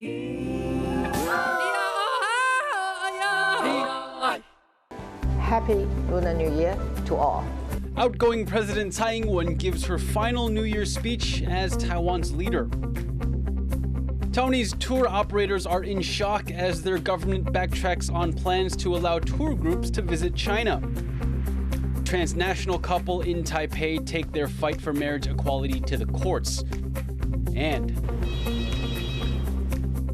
Happy Lunar New Year to all. Outgoing President Tsai Ing-wen gives her final New Year's speech as Taiwan's leader. Taiwanese tour operators are in shock as their government backtracks on plans to allow tour groups to visit China. Transnational couple in Taipei take their fight for marriage equality to the courts. And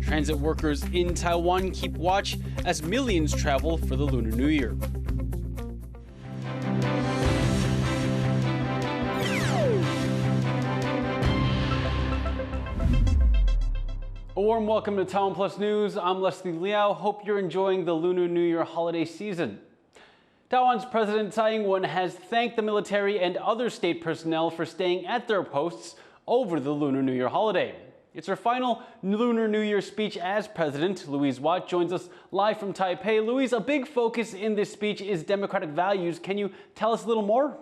transit workers in Taiwan keep watch as millions travel for the Lunar New Year. A warm welcome to Taiwan Plus News. I'm Leslie Liao. Hope you're enjoying the Lunar New Year holiday season. Taiwan's President Tsai Ing-wen has thanked the military and other state personnel for staying at their posts over the Lunar New Year holiday. It's her final Lunar New Year speech as president. Louise Watt joins us live from Taipei. Louise, a big focus in this speech is democratic values. Can you tell us a little more?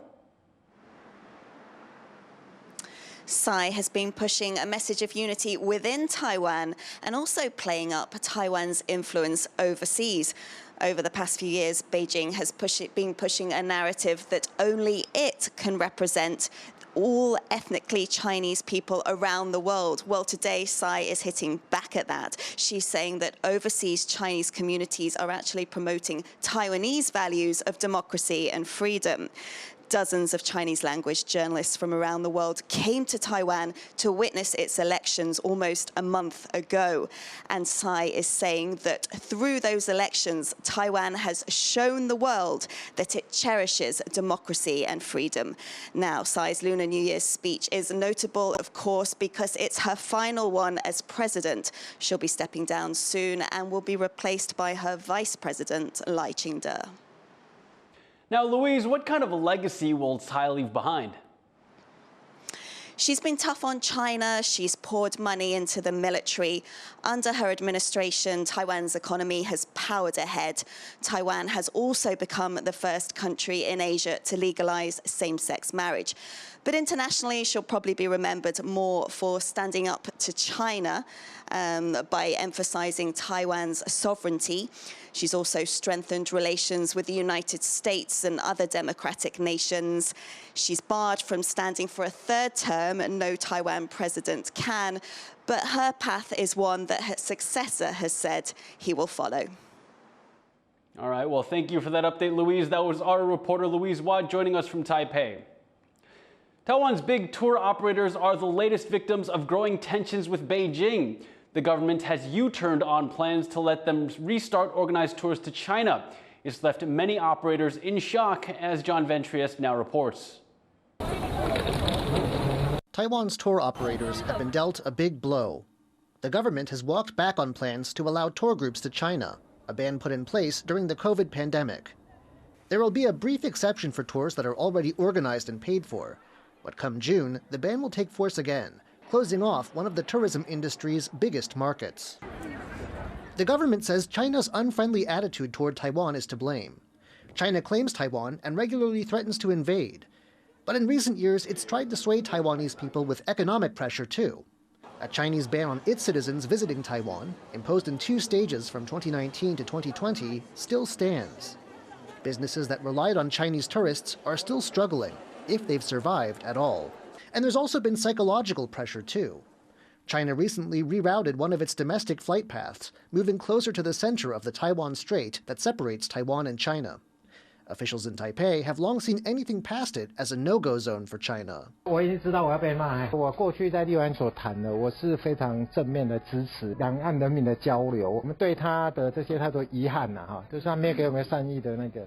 Tsai has been pushing a message of unity within Taiwan and also playing up Taiwan's influence overseas. Over the past few years, Beijing has been pushing a narrative that only it can represent all ethnically Chinese people around the world. Well, today, Tsai is hitting back at that. She's saying that overseas Chinese communities are actually promoting Taiwanese values of democracy and freedom. Dozens of Chinese language journalists from around the world came to Taiwan to witness its elections almost a month ago. And Tsai is saying that through those elections, Taiwan has shown the world that it cherishes democracy and freedom. Now, Tsai's Lunar New Year's speech is notable, of course, because it's her final one as president. She'll be stepping down soon and will be replaced by her vice president, Lai Ching-te. Now, Louise, what kind of a legacy will Tsai leave behind? She's been tough on China. She's poured money into the military. Under her administration, Taiwan's economy has powered ahead. Taiwan has also become the first country in Asia to legalize same-sex marriage. But internationally, she'll probably be remembered more for standing up to China by emphasizing Taiwan's sovereignty. She's also strengthened relations with the United States and other democratic nations. She's barred from standing for a third term, and no Taiwan president can. But her path is one that her successor has said he will follow. All right, well, thank you for that update, Louise. That was our reporter, Louise Watt, joining us from Taipei. Taiwan's big tour operators are the latest victims of growing tensions with Beijing. The government has U-turned on plans to let them restart organized tours to China. It's left many operators in shock, as John Ventrius now reports. Taiwan's tour operators have been dealt a big blow. The government has walked back on plans to allow tour groups to China, a ban put in place during the COVID pandemic. There will be a brief exception for tours that are already organized and paid for. But come June, the ban will take force again, closing off one of the tourism industry's biggest markets. The government says China's unfriendly attitude toward Taiwan is to blame. China claims Taiwan and regularly threatens to invade. But in recent years, it's tried to sway Taiwanese people with economic pressure too. A Chinese ban on its citizens visiting Taiwan, imposed in 2 stages from 2019 to 2020, still stands. Businesses that relied on Chinese tourists are still struggling, if they've survived at all. And there's also been psychological pressure too. China recently rerouted one of its domestic flight paths, moving closer to the center of the Taiwan Strait that separates Taiwan and China. Officials in Taipei have long seen anything past it as a no-go zone for China. 我已经知道我要被骂。我过去在立湾所谈的，我是非常正面的支持两岸人民的交流。我们对他的这些太多遗憾了哈，就是他没有给我们善意的那个。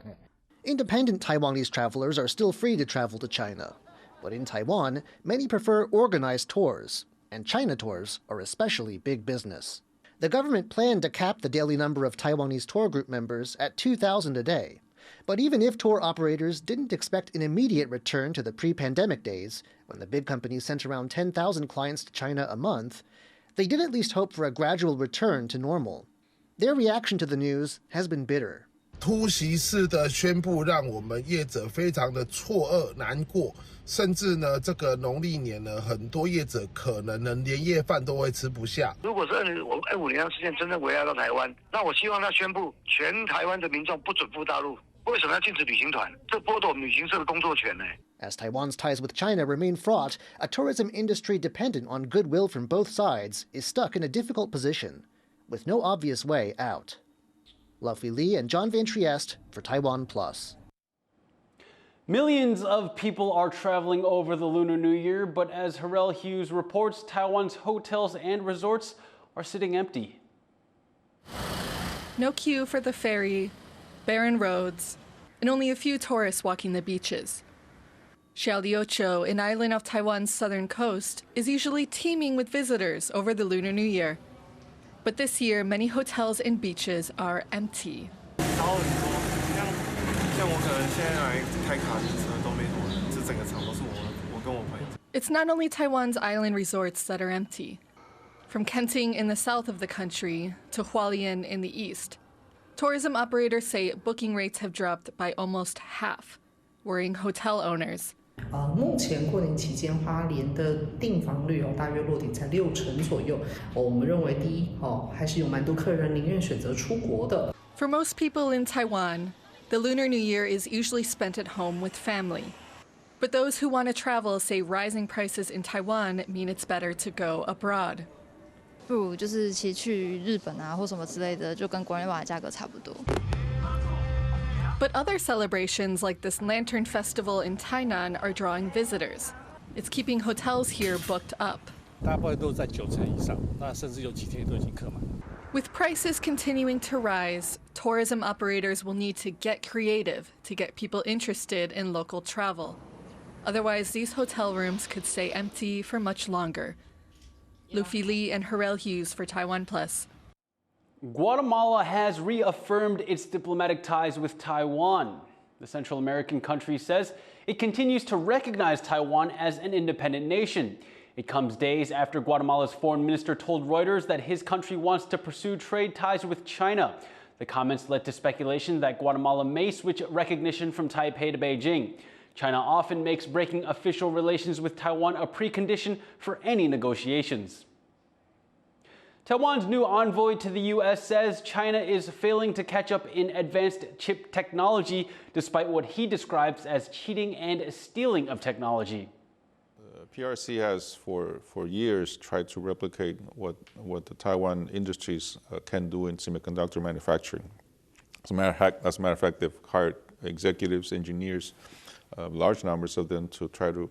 Independent Taiwanese travelers are still free to travel to China. But in Taiwan, many prefer organized tours, and China tours are especially big business. The government planned to cap the daily number of Taiwanese tour group members at 2,000 a day. But even if tour operators didn't expect an immediate return to the pre-pandemic days, when the big companies sent around 10,000 clients to China a month, they did at least hope for a gradual return to normal. Their reaction to the news has been bitter. 突袭式的宣布让我们业者非常的错愕难过，甚至呢这个农历年呢，很多业者可能连夜饭都会吃不下。如果是2025年事件真正危害到台湾，那我希望他宣布全台湾的民众不准赴大陆。为什么要禁止旅行团？这剥夺我们旅行社的工作权呢？ As Taiwan's ties with China remain fraught, a tourism industry dependent on goodwill from both sides is stuck in a difficult position, with no obvious way out. Luffy Li and John Van Trieste for Taiwan Plus. Millions of people are traveling over the Lunar New Year, but as Harrell Hughes reports, Taiwan's hotels and resorts are sitting empty. No queue for the ferry, barren roads, and only a few tourists walking the beaches. Xiaolioqiu, an island off Taiwan's southern coast, is usually teeming with visitors over the Lunar New Year. But this year, many hotels and beaches are empty. It's not only Taiwan's island resorts that are empty. From Kenting in the south of the country to Hualien in the east, tourism operators say booking rates have dropped by almost half, worrying hotel owners. 目前过年期间，花莲的订房率大约落点在60%左右。我们认为第一还是有蛮多客人宁愿选择出国的。For most people in Taiwan, the Lunar New Year is usually spent at home with family. But those who want to travel say rising prices in Taiwan mean it's better to go abroad. 不如就是其实去日本啊或什么之类的，就跟国内买的价格差不多。 But other celebrations like this Lantern Festival in Tainan are drawing visitors. It's keeping hotels here booked up. 大部分都在90%以上，那甚至有几天都已经客满。 With prices continuing to rise, tourism operators will need to get creative to get people interested in local travel. Otherwise, these hotel rooms could stay empty for much longer. Luffy Li and Harrell Hughes for Taiwan Plus. Guatemala has reaffirmed its diplomatic ties with Taiwan. The Central American country says it continues to recognize Taiwan as an independent nation. It comes days after Guatemala's foreign minister told Reuters that his country wants to pursue trade ties with China. The comments led to speculation that Guatemala may switch recognition from Taipei to Beijing. China often makes breaking official relations with Taiwan a precondition for any negotiations. Taiwan's new envoy to the U.S. says China is failing to catch up in advanced chip technology, despite what he describes as cheating and stealing of technology. PRC has for years tried to replicate what the Taiwan industries can do in semiconductor manufacturing. As a matter of fact, they've hired executives, engineers, large numbers of them to try to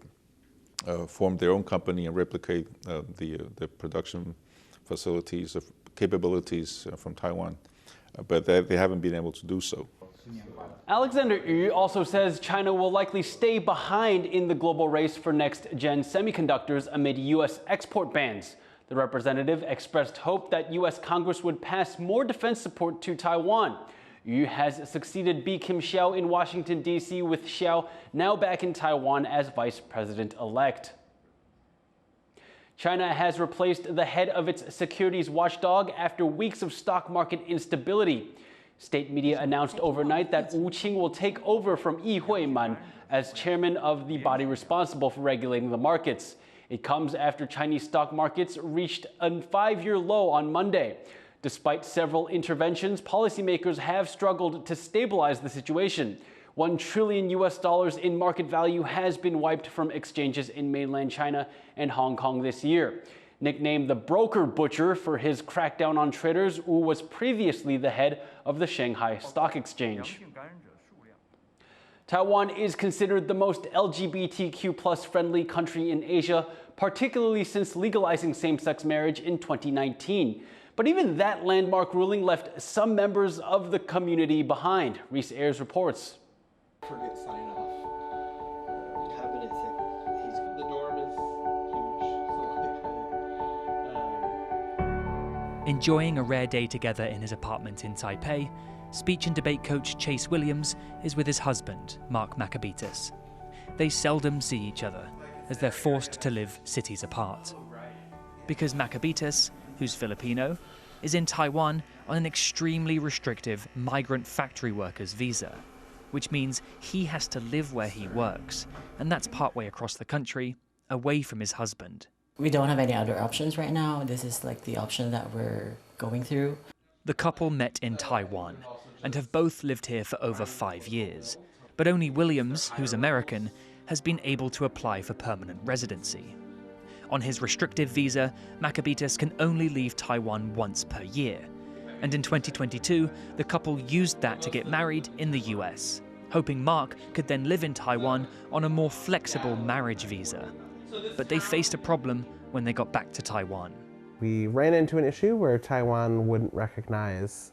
form their own company and replicate the production facilities, capabilities from Taiwan, but they haven't been able to do so. Alexander Yu also says China will likely stay behind in the global race for next-gen semiconductors amid U.S. export bans. The representative expressed hope that U.S. Congress would pass more defense support to Taiwan. Yu has succeeded B. Kim Xiao in Washington, D.C., with Xiao now back in Taiwan as vice president-elect. China has replaced the head of its securities watchdog after weeks of stock market instability. State media announced overnight that Wu Qing will take over from Yi Huiman as chairman of the body responsible for regulating the markets. It comes after Chinese stock markets reached a 5-year low on Monday. Despite several interventions, policymakers have struggled to stabilize the situation. $1 trillion in market value has been wiped from exchanges in mainland China and Hong Kong this year. Nicknamed the broker butcher for his crackdown on traders, Wu was previously the head of the Shanghai Stock Exchange. Taiwan is considered the most LGBTQ+ friendly country in Asia, particularly since legalizing same-sex marriage in 2019. But even that landmark ruling left some members of the community behind. Reese Ayers reports. Forget sign off. Cabinet the dorm is huge. Enjoying a rare day together in his apartment in Taipei, speech and debate coach Chase Williams is with his husband, Mark Maccabetus. They seldom see each other, as they're forced to live cities apart. Because Maccabetus, who's Filipino, is in Taiwan on an extremely restrictive migrant factory workers visa, which means he has to live where he works, and that's partway across the country, away from his husband. We don't have any other options right now. This is like the option that we're going through. The couple met in Taiwan and have both lived here for over 5 years, but only Williams, who's American, has been able to apply for permanent residency. On his restrictive visa, Maccabetus can only leave Taiwan once per year, and in 2022, the couple used that to get married in the US, hoping Mark could then live in Taiwan on a more flexible marriage visa. But they faced a problem when they got back to Taiwan. We ran into an issue where Taiwan wouldn't recognize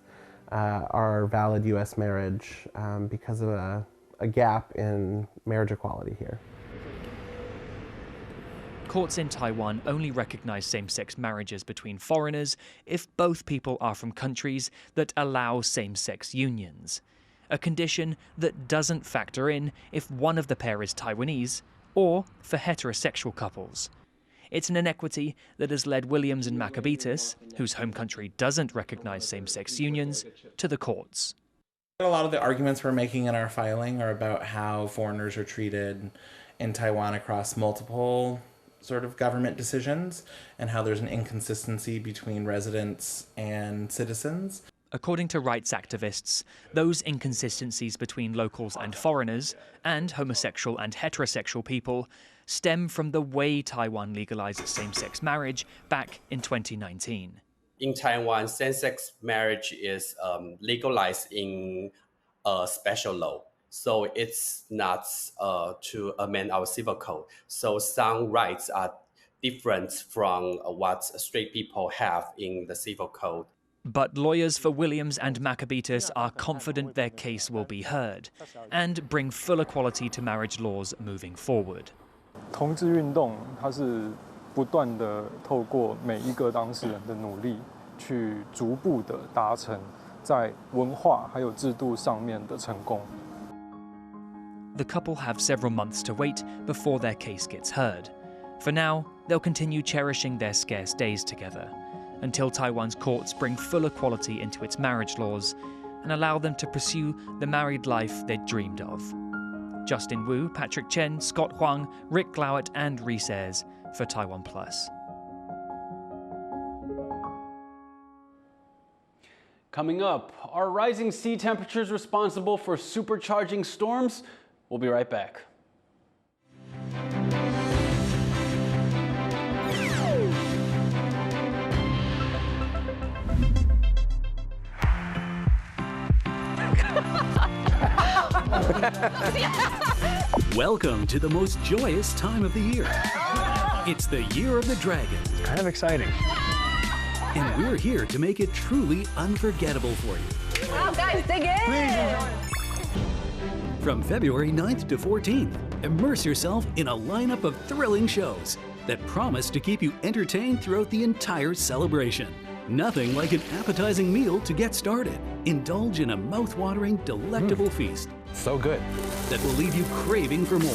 our valid US marriage because of a gap in marriage equality here. Courts in Taiwan only recognize same-sex marriages between foreigners if both people are from countries that allow same-sex unions, a condition that doesn't factor in if one of the pair is Taiwanese or for heterosexual couples. It's an inequity that has led Williams and Maccabetus, whose home country doesn't recognize same-sex unions, to the courts. A lot of the arguments we're making in our filing are about how foreigners are treated in Taiwan across multiple sort of government decisions, and how there's an inconsistency between residents and citizens. According to rights activists, those inconsistencies between locals and foreigners, and homosexual and heterosexual people, stem from the way Taiwan legalized same-sex marriage back in 2019. In Taiwan, same-sex marriage is legalized in a special law. So it's not to amend our civil code. So some rights are different from what straight people have in the civil code. But lawyers for Williams and Maccabetus are confident their case will be heard and bring full equality to marriage laws moving forward. 同志运动它是不断地透过每一个当事人的努力，去逐步地达成在文化还有制度上面的成功。 The couple have several months to wait before their case gets heard. For now, they'll continue cherishing their scarce days together until Taiwan's courts bring full equality into its marriage laws and allow them to pursue the married life they'd dreamed of. Justin Wu, Patrick Chen, Scott Huang, Rick Glauert and Reese Ayres for Taiwan Plus. Coming up, are rising sea temperatures responsible for supercharging storms? We'll be right back. Welcome to the most joyous time of the year. It's the Year of the Dragon. Kind of exciting. And we're here to make it truly unforgettable for you. Wow, guys, dig in! Please enjoy. From February 9th to 14th, immerse yourself in a lineup of thrilling shows that promise to keep you entertained throughout the entire celebration. Nothing like an appetizing meal to get started. Indulge in a mouth-watering, delectable feast. So good. That will leave you craving for more.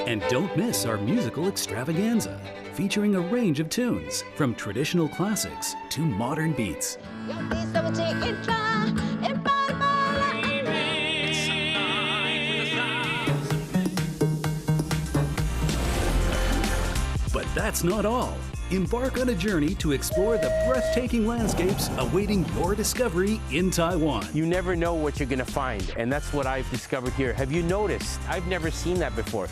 And don't miss our musical extravaganza, featuring a range of tunes, from traditional classics to modern beats. But that's not all. Embark on a journey to explore the breathtaking landscapes awaiting your discovery in Taiwan. You never know what you're going to find, and that's what I've discovered here. Have you noticed? I've never seen that before.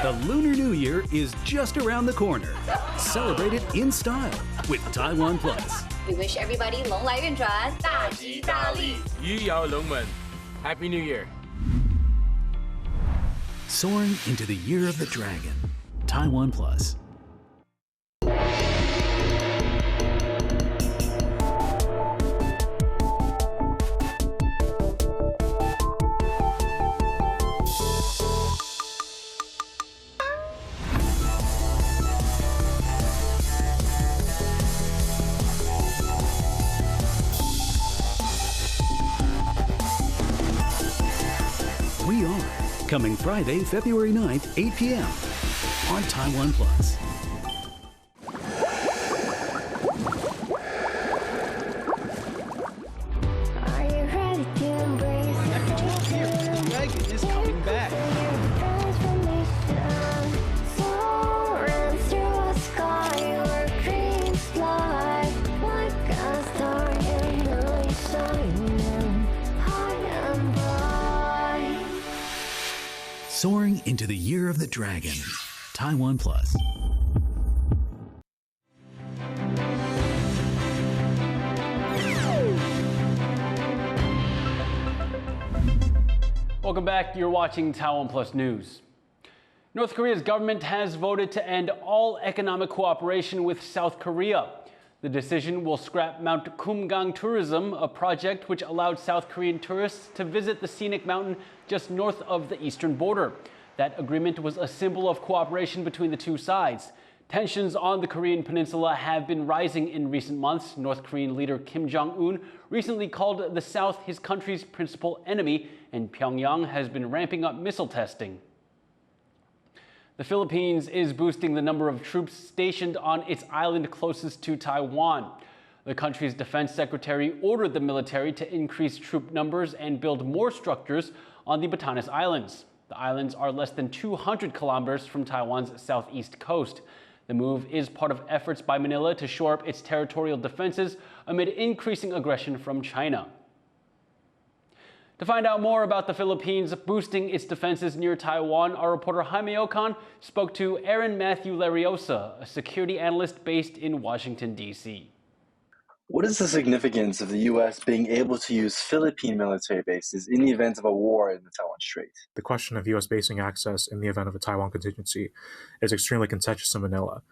The Lunar New Year is just around the corner. Celebrate it in style with Taiwan Plus. We wish everybody 龙来运转，大吉大利，鱼跃龙门. Happy New Year. Soaring into the Year of the Dragon. Taiwan Plus. We are coming Friday, February 9th, 8 p.m. on Taiwan Plus. Is coming back. Soaring into the year of the dragon. Taiwan Plus. Welcome back. You're watching Taiwan Plus News. North Korea's government has voted to end all economic cooperation with South Korea. The decision will scrap Mount Kumgang tourism, a project which allowed South Korean tourists to visit the scenic mountain just north of the eastern border. That agreement was a symbol of cooperation between the two sides. Tensions on the Korean peninsula have been rising in recent months. North Korean leader Kim Jong-un recently called the South his country's principal enemy, and Pyongyang has been ramping up missile testing. The Philippines is boosting the number of troops stationed on its island closest to Taiwan. The country's defense secretary ordered the military to increase troop numbers and build more structures on the Batanes Islands. The islands are less than 200 kilometers from Taiwan's southeast coast. The move is part of efforts by Manila to shore up its territorial defenses amid increasing aggression from China. To find out more about the Philippines boosting its defenses near Taiwan, our reporter Jaime Ocon spoke to Aaron Matthew LaRosa, a security analyst based in Washington, D.C. What is the significance of the U.S. being able to use Philippine military bases in the event of a war in the Taiwan Strait? The question of U.S. basing access in the event of a Taiwan contingency is extremely contentious in Manila.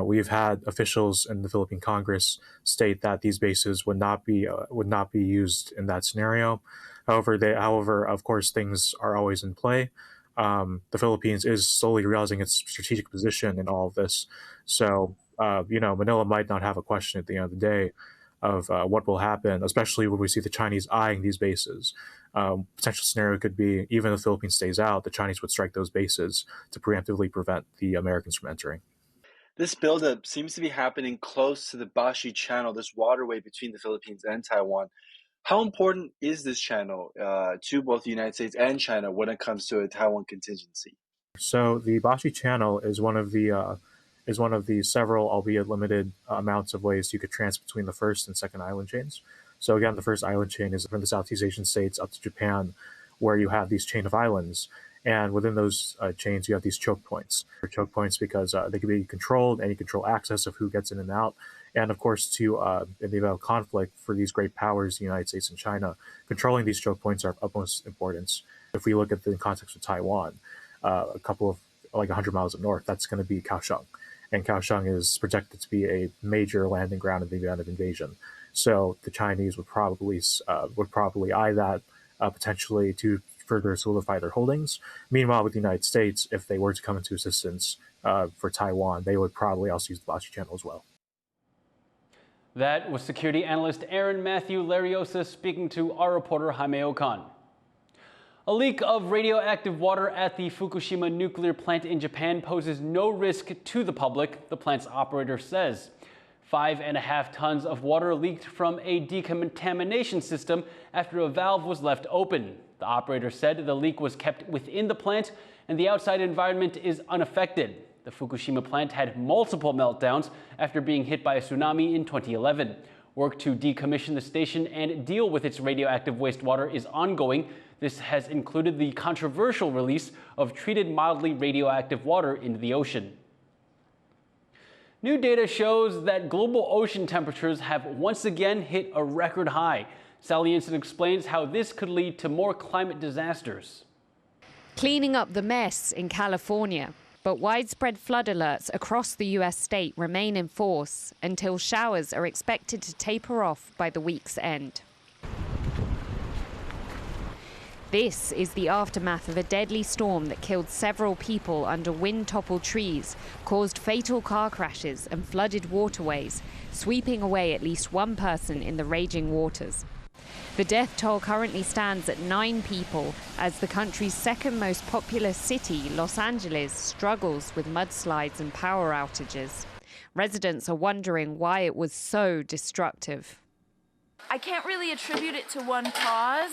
We've had officials in the Philippine Congress state that these bases would not be used in that scenario. However, of course, things are always in play. The Philippines is slowly realizing its strategic position in all of this. So, Manila might not have a question at the end of the day of what will happen, especially when we see the Chinese eyeing these bases. Potential scenario could be, even if the Philippines stays out, the Chinese would strike those bases to preemptively prevent the Americans from entering. This buildup seems to be happening close to the Bashi Channel, this waterway between the Philippines and Taiwan. How important is this channel to both the United States and China when it comes to a Taiwan contingency? So the Bashi Channel is one of the several, albeit limited, amounts of ways you could transit between the first and second island chains. So again, the first island chain is from the Southeast Asian states up to Japan, where you have these chain of islands. And within those chains, you have these choke points. They're choke points because they can be controlled, and you control access of who gets in and out. And of course, in the event of conflict for these great powers, the United States and China, controlling these choke points are of utmost importance. If we look at the context of Taiwan, a couple of 100 miles up north, that's going to be Kaohsiung. And Kaohsiung is projected to be a major landing ground in the event of invasion. So the Chinese would probably eye that potentially to further solidify their holdings. Meanwhile, with the United States, if they were to come into assistance for Taiwan, they would probably also use the Bashi Channel as well. That was security analyst Aaron Matthew LaRosa speaking to our reporter Jaime Ocon. A leak of radioactive water at the Fukushima nuclear plant in Japan poses no risk to the public, the plant's operator says. 5.5 tons of water leaked from a decontamination system after a valve was left open. The operator said the leak was kept within the plant and the outside environment is unaffected. The Fukushima plant had multiple meltdowns after being hit by a tsunami in 2011. Work to decommission the station and deal with its radioactive wastewater is ongoing. This has included the controversial release of treated mildly radioactive water into the ocean. New data shows that global ocean temperatures have once again hit a record high. Sally Inson explains how this could lead to more climate disasters. Cleaning up the mess in California. But widespread flood alerts across the U.S. state remain in force until showers are expected to taper off by the week's end. This is the aftermath of a deadly storm that killed several people under wind-toppled trees, caused fatal car crashes and flooded waterways, sweeping away at least one person in the raging waters. The death toll currently stands at 9 people as the country's second most populous city, Los Angeles, struggles with mudslides and power outages. Residents are wondering why it was so destructive. I can't really attribute it to one cause.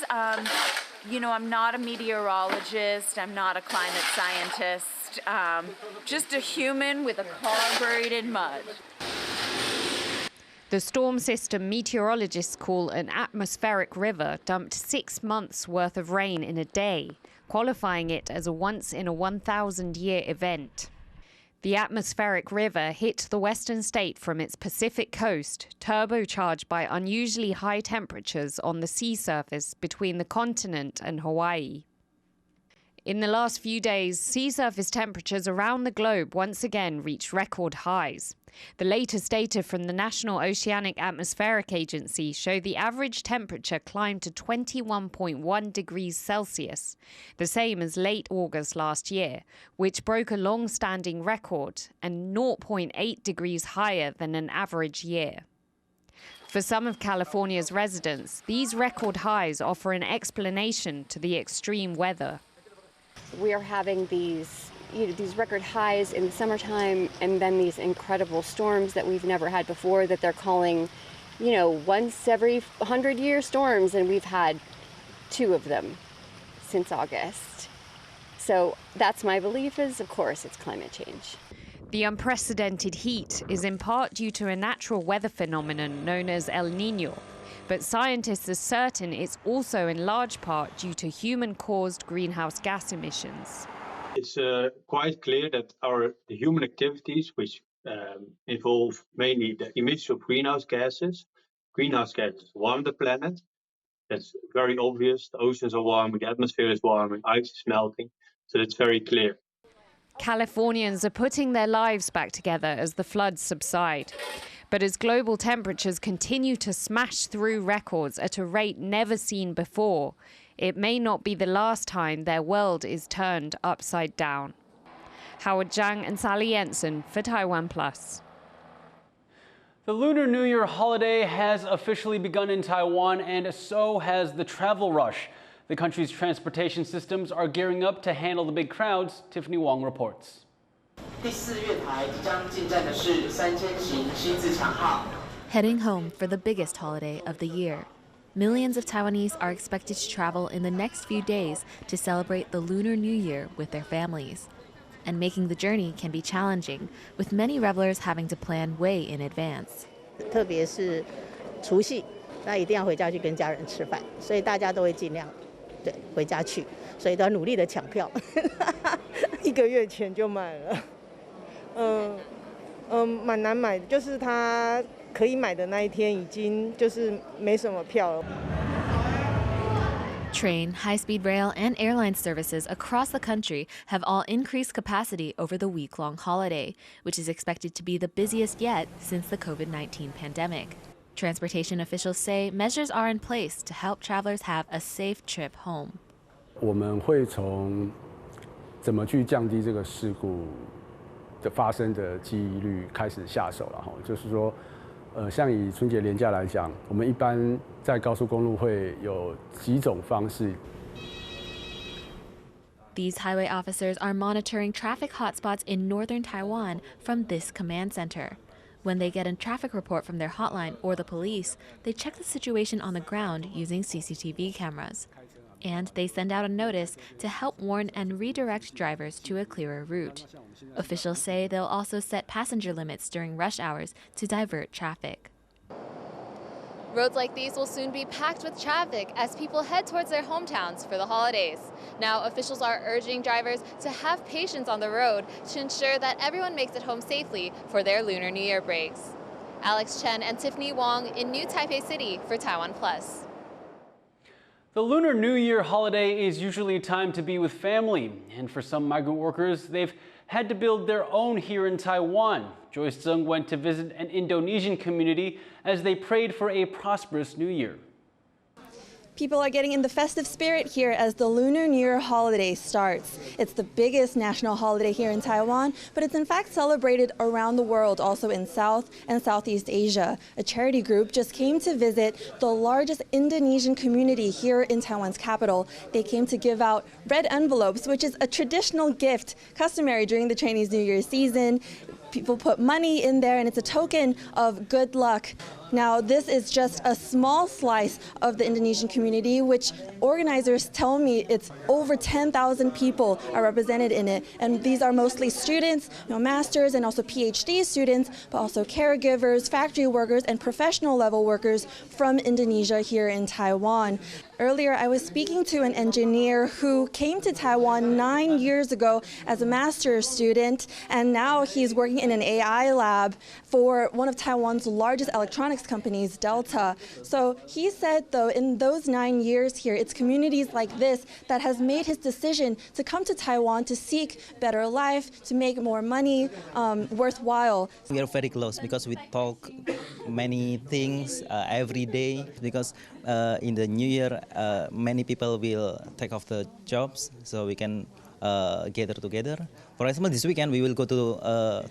You know, I'm not a meteorologist, I'm not a climate scientist, just a human with a car buried in mud. The storm system meteorologists call an atmospheric river dumped 6 months' worth of rain in a day, qualifying it as a once-in-a-1,000-year event. The atmospheric river hit the western state from its Pacific coast, turbocharged by unusually high temperatures on the sea surface between the continent and Hawaii. In the last few days, sea surface temperatures around the globe once again reached record highs. The latest data from the National Oceanic Atmospheric Agency show the average temperature climbed to 21.1 degrees Celsius, the same as late August last year, which broke a long-standing record and 0.8 degrees higher than an average year. For some of California's residents, these record highs offer an explanation to the extreme weather. We are having these record highs in the summertime and then these incredible storms that we've never had before that they're calling, once every 100-year storms, and we've had 2 of them since August. So that's my belief is, of course, it's climate change. The unprecedented heat is in part due to a natural weather phenomenon known as El Niño, but scientists are certain it's also in large part due to human-caused greenhouse gas emissions. It's quite clear that the human activities, which involve mainly the emission of greenhouse gases warm the planet. That's very obvious. The oceans are warming, the atmosphere is warming, ice is melting, so it's very clear. Californians are putting their lives back together as the floods subside. But as global temperatures continue to smash through records at a rate never seen before, it may not be the last time their world is turned upside down. Howard Zhang and Sally Jensen for Taiwan Plus. The Lunar New Year holiday has officially begun in Taiwan, and so has the travel rush. The country's transportation systems are gearing up to handle the big crowds. Tiffany Wong reports. Heading home for the biggest holiday of the year. Millions of Taiwanese are expected to travel in the next few days to celebrate the Lunar New Year with their families. And making the journey can be challenging, with many revelers having to plan way in advance. 特别是除夕，那一定要回家去跟家人吃饭，所以大家都会尽量回家去，所以都要努力的抢票。1个月前就买了。蛮难买的，就是他可以买的那一天已经就是没什么票了。 Train, high-speed rail, and airline services across the country have all increased capacity over the week-long holiday, which is expected to be the busiest yet since the COVID-19 pandemic. Transportation officials say measures are in place to help travelers have a safe trip home. 我们会从怎么去降低这个事故的发生的几率开始下手了哈，就是说，像以春节连假来讲，我们一般在高速公路会有几种方式。 These highway officers are monitoring traffic hotspots in northern Taiwan from this command center. When they get a traffic report from their hotline or the police, they check the situation on the ground using CCTV cameras. And they send out a notice to help warn and redirect drivers to a clearer route. Officials say they'll also set passenger limits during rush hours to divert traffic. Roads like these will soon be packed with traffic as people head towards their hometowns for the holidays. Now, officials are urging drivers to have patience on the road to ensure that everyone makes it home safely for their Lunar New Year breaks. Alex Chen and Tiffany Wong in New Taipei City for Taiwan Plus. The Lunar New Year holiday is usually a time to be with family, and for some migrant workers, they've had to build their own here in Taiwan. Joyce Zeng went to visit an Indonesian community as they prayed for a prosperous new year. People are getting in the festive spirit here as the Lunar New Year holiday starts. It's the biggest national holiday here in Taiwan, but it's in fact celebrated around the world, also in South and Southeast Asia. A charity group just came to visit the largest Indonesian community here in Taiwan's capital. They came to give out red envelopes, which is a traditional gift customary during the Chinese New Year season. People put money in there, and it's a token of good luck. Now, this is just a small slice of the Indonesian community, which organizers tell me it's over 10,000 people are represented in it. And these are mostly students, masters and also PhD students, but also caregivers, factory workers, and professional level workers from Indonesia here in Taiwan. Earlier, I was speaking to an engineer who came to Taiwan 9 years ago as a master's student, and now he's working in an AI lab for one of Taiwan's largest electronics companies, Delta. So he said, though, in those 9 years here, it's communities like this that has made his decision to come to Taiwan to seek better life, to make more money worthwhile. We are very close because we talk many things every day, because in the New Year, many people will take off the jobs, so we can gather together. For example, this weekend we will go to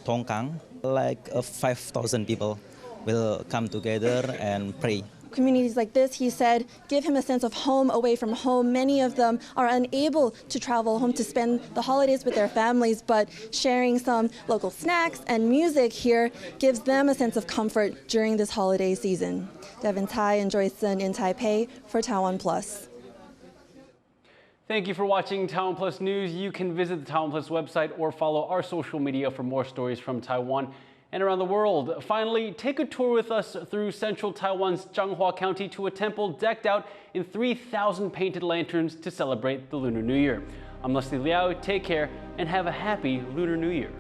Tongkang, like 5,000 people will come together and pray. Communities like this, he said, give him a sense of home away from home. Many of them are unable to travel home to spend the holidays with their families, but sharing some local snacks and music here gives them a sense of comfort during this holiday season. Devin Tai and Joyce Sun in Taipei for Taiwan Plus. Thank you for watching Taiwan Plus News. You can visit the Taiwan Plus website or follow our social media for more stories from Taiwan and around the world. Finally, take a tour with us through central Taiwan's Changhua County to a temple decked out in 3,000 painted lanterns to celebrate the Lunar New Year. I'm Leslie Liao. Take care and have a happy Lunar New Year.